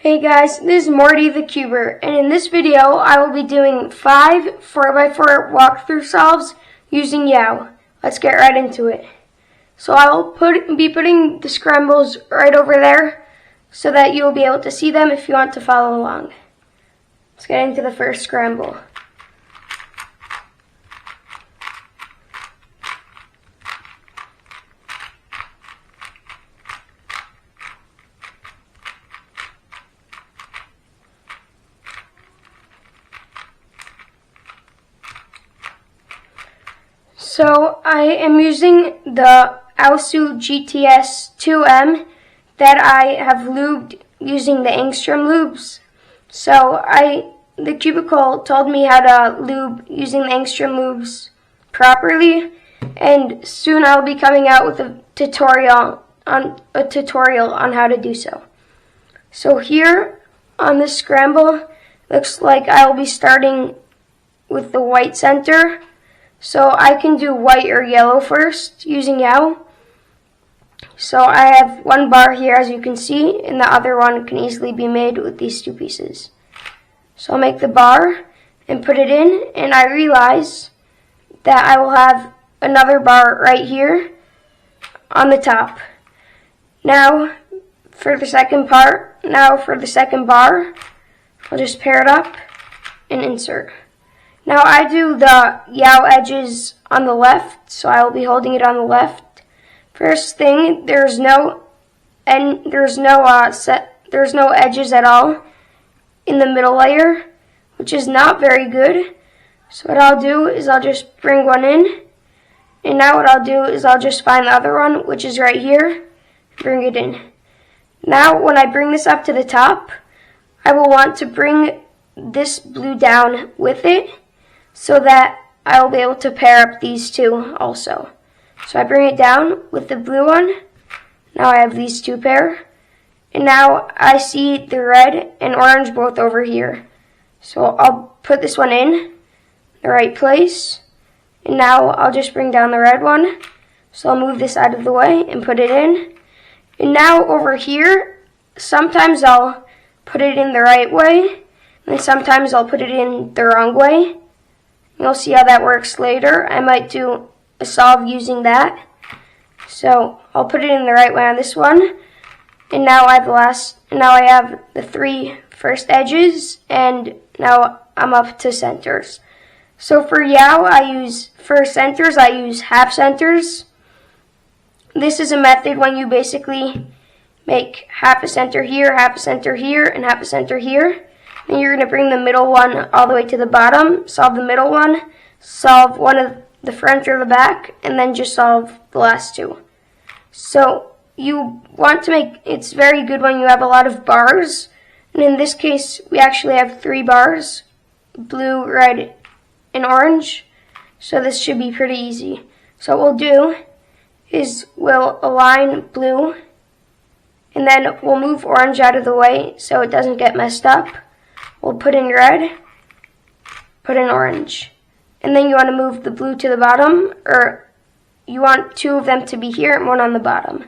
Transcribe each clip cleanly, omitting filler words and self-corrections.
Hey guys, this is Morty the Cuber, and in this video I will be doing 5 4x4 walkthrough solves using Yao. Let's get right into it. So I will be putting the scrambles right over there so that you will be able to see them if you want to follow along. Let's get into the first scramble. So I am using the Aosu GTS 2M that I have lubed using the Angstrom lubes. So the Cubicle told me how to lube using the Angstrom lubes properly, and soon I'll be coming out with a tutorial on how to do so. So here on this scramble, looks like I will be starting with the white center. So I can do white or yellow first using Yao. So I have one bar here, as you can see, and the other one can easily be made with these two pieces. So I'll make the bar and put it in, and I realize that I will have another bar right here on the top. Now for the second bar, I'll just pair it up and insert. Now I do the Yao edges on the left, so I will be holding it on the left. First thing, there's no edges at all in the middle layer, which is not very good. So what I'll do is I'll just bring one in, and now what I'll do is I'll just find the other one, which is right here, bring it in. Now when I bring this up to the top, I will want to bring this blue down with it, so that I will be able to pair up these two also. So I bring it down with the blue one. Now I have these two pair. And now I see the red and orange both over here. So I'll put this one in the right place. And now I'll just bring down the red one. So I'll move this out of the way and put it in. And now over here, sometimes I'll put it in the right way, and sometimes I'll put it in the wrong way. You'll see how that works later. I might do a solve using that. So I'll put it in the right way on this one. And now I have the 3 first edges, and now I'm up to centers. So for Yao, for centers, I use half centers. This is a method when you basically make half a center here, and half a center here. And you're going to bring the middle one all the way to the bottom, solve the middle one, solve one of the front or the back, and then just solve the last two. So you want to it's very good when you have a lot of bars. And in this case, we actually have 3 bars, blue, red, and orange. So this should be pretty easy. So what we'll do is we'll align blue, and then we'll move orange out of the way so it doesn't get messed up. We'll put in red, put in orange. And then you want to move the blue to the bottom, or you want 2 of them to be here and 1 on the bottom.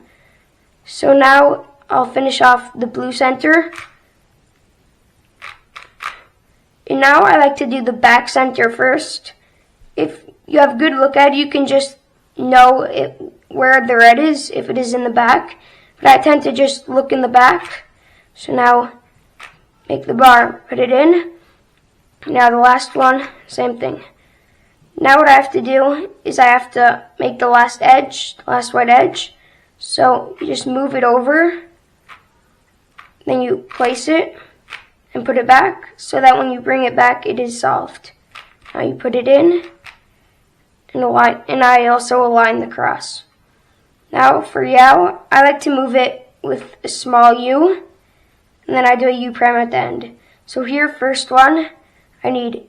So now I'll finish off the blue center. And now I like to do the back center first. If you have a good look at it, you can just know where the red is, if it is in the back. But I tend to just look in the back. So now make the bar, put it in. Now the last one, same thing. Now what I have to do is I have to make the last edge, the last white edge. So you just move it over, then you place it and put it back so that when you bring it back, it is solved. Now you put it in and I also align the cross. Now for Yao, I like to move it with a small U, and then I do a U prime at the end. So here, first one, I need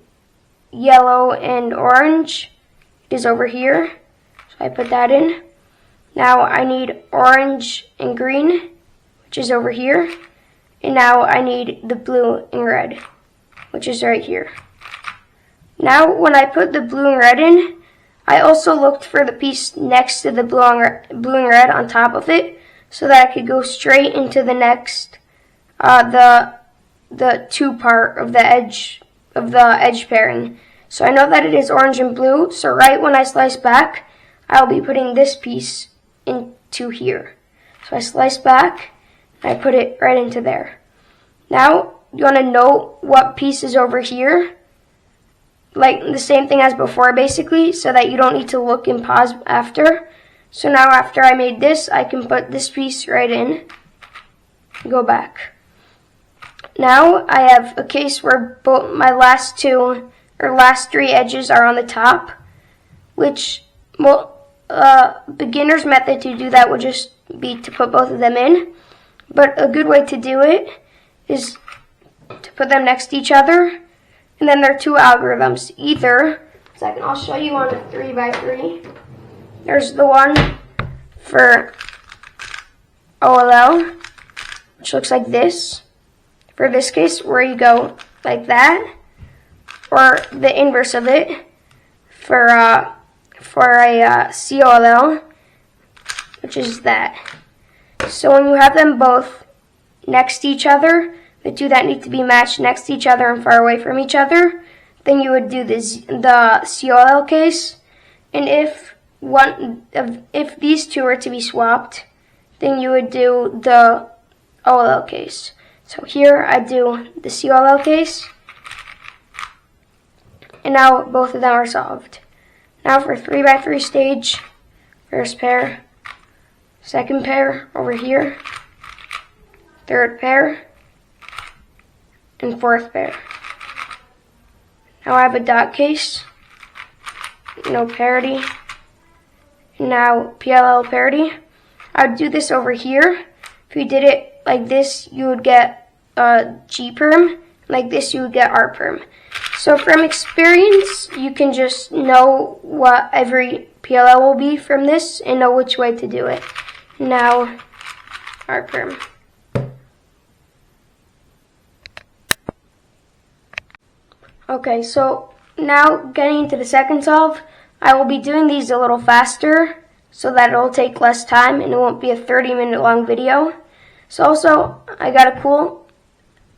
yellow and orange. It is over here, so I put that in. Now I need orange and green, which is over here. And now I need the blue and red, which is right here. Now when I put the blue and red in, I also looked for the piece next to the blue and red on top of it, so that I could go straight into the next the two part of the edge pairing. So I know that it is orange and blue, so right when I slice back, I'll be putting this piece into here. So I slice back, and I put it right into there. Now, you want to know what piece is over here, like the same thing as before basically, so that you don't need to look and pause after. So now after I made this, I can put this piece right in, go back. Now I have a case where both my last three edges are on the top, which, well, beginner's method to do that would just be to put both of them in. But a good way to do it is to put them next to each other, and then there are two algorithms. Either, I'll show you on a 3x3. There's the one for OLL, which looks like this. For this case, where you go like that, or the inverse of it for a COLL, which is that. So when you have them both next to each other, the two that need to be matched next to each other and far away from each other, then you would do the COLL case. And if these two were to be swapped, then you would do the OLL case. So here I do the COLL case, and now both of them are solved. Now for 3x3 stage, first pair, second pair over here, third pair, and fourth pair. Now I have a dot case, no parity, now PLL parity. I would do this over here. If you did it like this, you would get G perm. Like this, you would get R perm. So from experience, you can just know what every PLL will be from this and know which way to do it. Now, R perm. Okay, so now getting into the second solve, I will be doing these a little faster so that it will take less time and it won't be a 30-minute long video. So also, I got a cool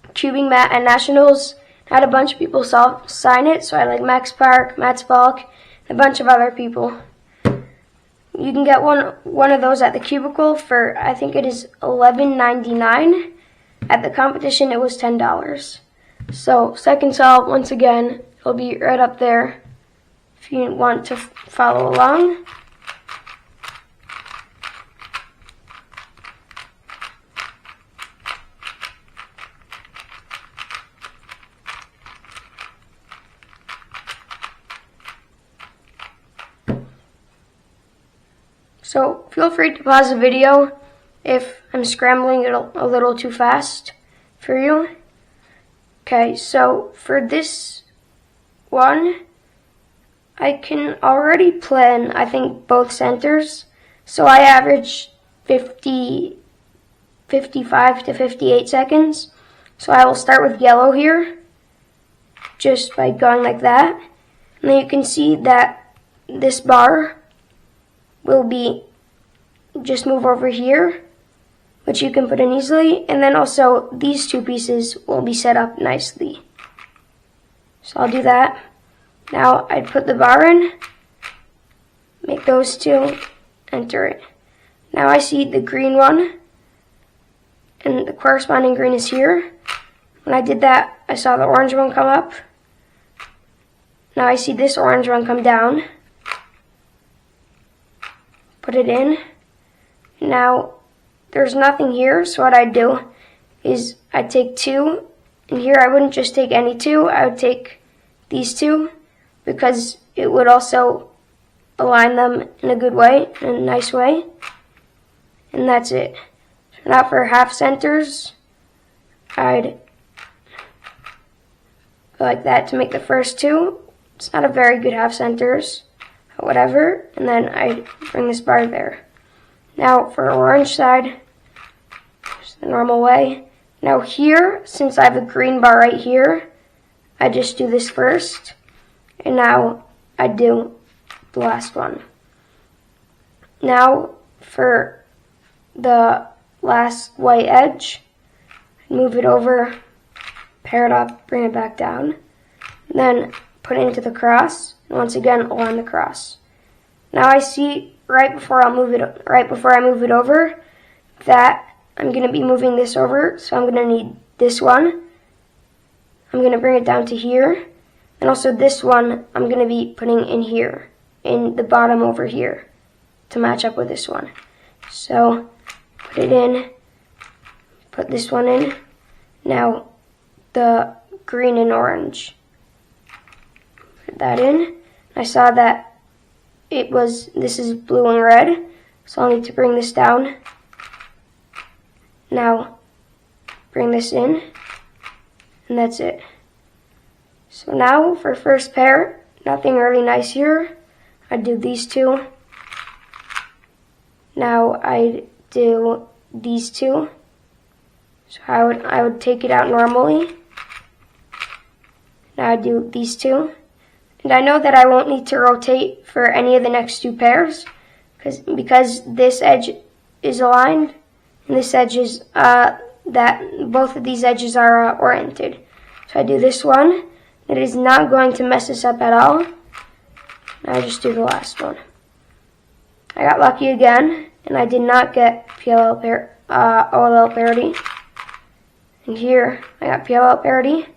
cubing mat at Nationals. I had a bunch of people sign it, so I like Max Park, Mats Falk, and a bunch of other people. You can get one of those at the Cubicle for, I think it is $11.99. At the competition, it was $10. So second solve, once again, it'll be right up there if you want to follow along. So feel free to pause the video if I'm scrambling it a little too fast for you. Okay, so for this one, I can already plan, I think, both centers. So I average 55 to 58 seconds. So I will start with yellow here, just by going like that. And then you can see that this bar will be just move over here, which you can put in easily, and then also these two pieces will be set up nicely. So I'll do that. Now I'd put the bar in, make those two, enter it. Now I see the green one, and the corresponding green is here. When I did that, I saw the orange one come up. Now I see this orange one come down. Put it in. Now there's nothing here, so what I'd do is I'd take two, and here I wouldn't just take any two, I would take these two, because it would also align them in a good way, in a nice way, and that's it. So now for half centers, I'd go like that to make the first two. It's not a very good half centers, but whatever, and then I bring this bar there. Now for orange side, just the normal way. Now here, since I have a green bar right here, I just do this first, and now I do the last one. Now for the last white edge, move it over, pair it up, bring it back down, and then put it into the cross, and once again align the cross. Now I see right before I move it over that I'm going to be moving this over, so I'm going to need this one. I'm going to bring it down to here, and also this one I'm going to be putting in here, in the bottom over here, to match up with this one. So put it in, put this one in. Now the green and orange. Put that in. I saw that this is blue and red, so I'll need to bring this down. Now bring this in, and that's it. So now for first pair, nothing really nice here. I'd do these two. Now I'd do these two. So I would take it out normally. Now I'd do these two. And I know that I won't need to rotate for any of the next two pairs because this edge is aligned and this edge is both of these edges are oriented. So I do this one. It is not going to mess this up at all. I just do the last one. I got lucky again, and I did not get OLL parity. And here, I got PLL parity.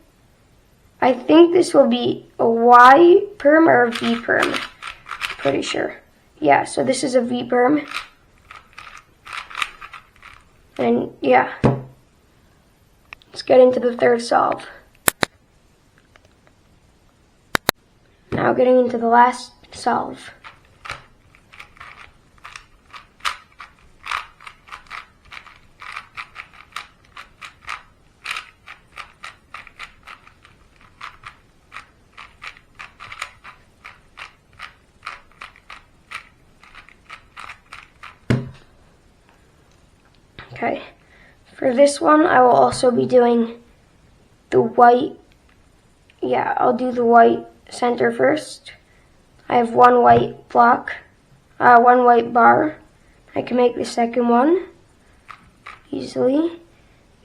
I think this will be a Y perm or a V perm. Pretty sure. Yeah, so this is a V perm. And yeah. Let's get into the third solve. Now getting into the last solve. Okay, for this one I will also be doing the white, I'll do the white center first. I have one white block, one white bar. I can make the second one easily.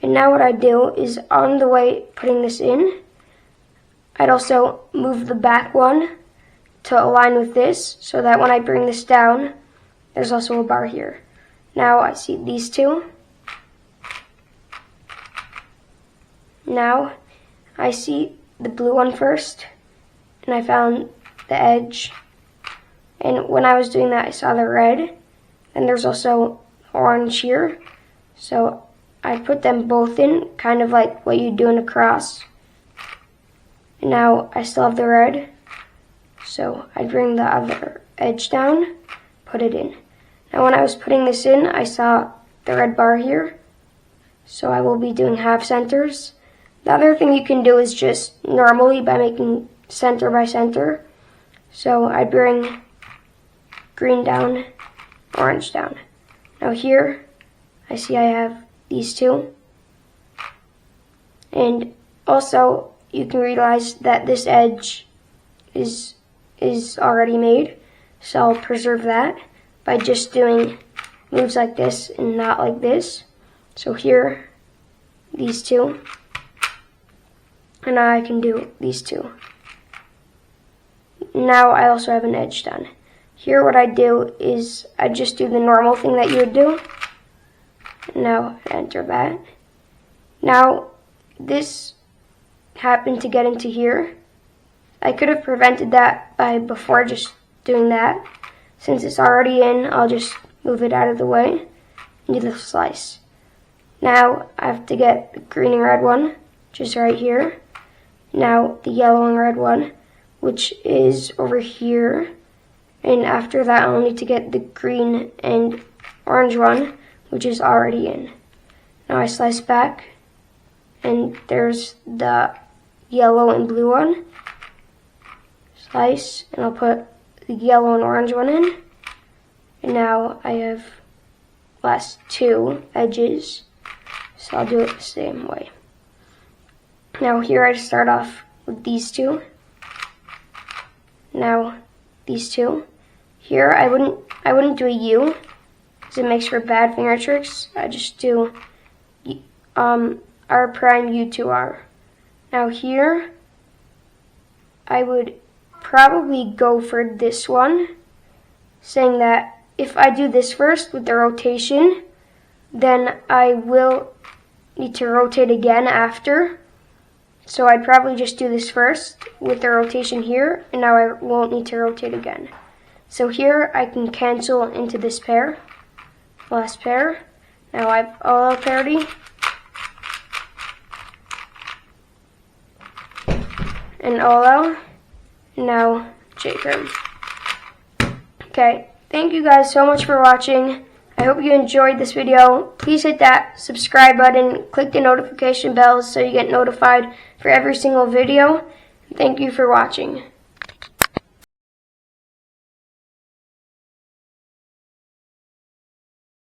And now what I do is on the way putting this in, I'd also move the back one to align with this so that when I bring this down, there's also a bar here. Now I see these two. Now I see the blue one first, and I found the edge. And when I was doing that, I saw the red, and there's also orange here. So I put them both in, kind of like what you do in a cross. And now I still have the red, so I bring the other edge down, put it in. Now when I was putting this in, I saw the red bar here, so I will be doing half centers. The other thing you can do is just normally by making center by center. So I bring green down, orange down. Now here, I see I have these two. And also, you can realize that this edge is already made. So I'll preserve that by just doing moves like this and not like this. So here, these two. And now I can do these two. Now I also have an edge done. Here what I do is I just do the normal thing that you would do. Now enter that. Now this happened to get into here. I could have prevented that by before just doing that. Since it's already in, I'll just move it out of the way and do the slice. Now I have to get the green and red one, which is right here. Now the yellow and red one, which is over here. And after that, I'll need to get the green and orange one, which is already in. Now I slice back, and there's the yellow and blue one. Slice, and I'll put the yellow and orange one in. And now I have last two edges, so I'll do it the same way. Now here I start off with these two. Now these two. Here I wouldn't do a U because it makes for bad finger tricks. I just do R prime U2R. Now here, I would probably go for this one, saying that if I do this first with the rotation, then I will need to rotate again after. So I'd probably just do this first with the rotation here, and now I won't need to rotate again. So here I can cancel into this pair, last pair. Now I have all parity. And all out. Now J prime. Okay, thank you guys so much for watching. I hope you enjoyed this video. Please hit that subscribe button, click the notification bell so you get notified for every single video. Thank you for watching.